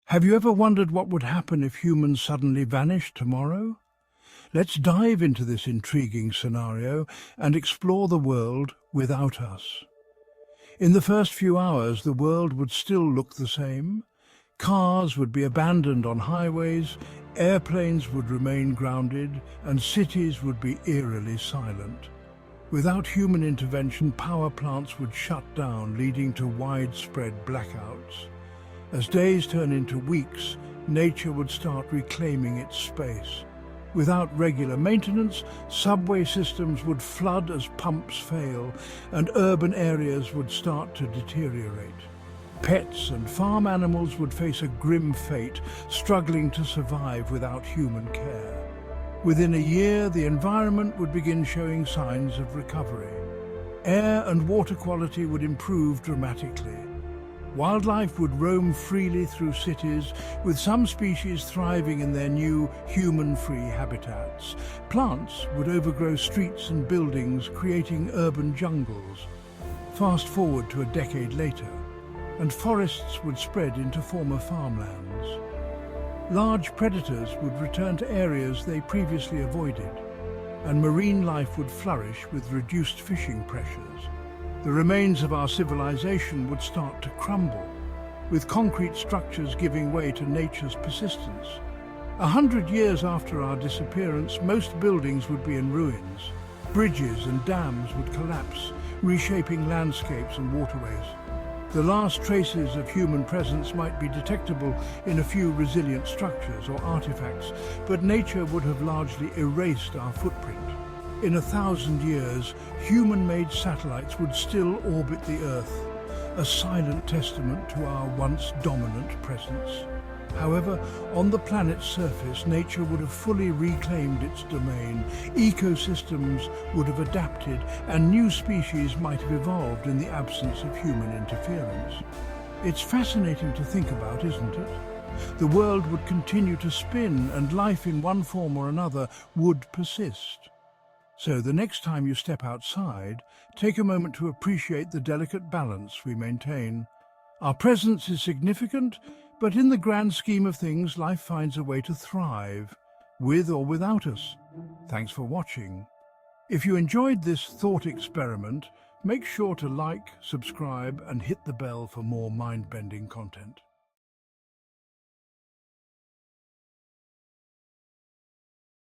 Have you ever wondered what would happen if humans suddenly vanished tomorrow? Let's dive into this intriguing scenario and explore the world without us. In the first few hours, the world would still look the same. Cars would be abandoned on highways, airplanes would remain grounded, and cities would be eerily silent. Without human intervention, power plants would shut down, leading to widespread blackouts. As days turn into weeks, nature would start reclaiming its space. Without regular maintenance, subway systems would flood as pumps fail, and urban areas would start to deteriorate. Pets and farm animals would face a grim fate, struggling to survive without human care. Within a year, the environment would begin showing signs of recovery. Air and water quality would improve dramatically. Wildlife would roam freely through cities, with some species thriving in their new human-free habitats. Plants would overgrow streets and buildings, creating urban jungles. Fast forward to a decade later, and forests would spread into former farmlands. Large predators would return to areas they previously avoided, and marine life would flourish with reduced fishing pressures. The remains of our civilization would start to crumble, with concrete structures giving way to nature's persistence. 100 years after our disappearance, most buildings would be in ruins. Bridges and dams would collapse, reshaping landscapes and waterways. The last traces of human presence might be detectable in a few resilient structures or artifacts, but nature would have largely erased our footprint. In 1,000 years, human-made satellites would still orbit the Earth, a silent testament to our once dominant presence. However, on the planet's surface, nature would have fully reclaimed its domain, ecosystems would have adapted, and new species might have evolved in the absence of human interference. It's fascinating to think about, isn't it? The world would continue to spin, and life in one form or another would persist. So the next time you step outside, take a moment to appreciate the delicate balance we maintain. Our presence is significant, but in the grand scheme of things, life finds a way to thrive, with or without us. Thanks for watching. If you enjoyed this thought experiment, make sure to like, subscribe, and hit the bell for more mind-bending content.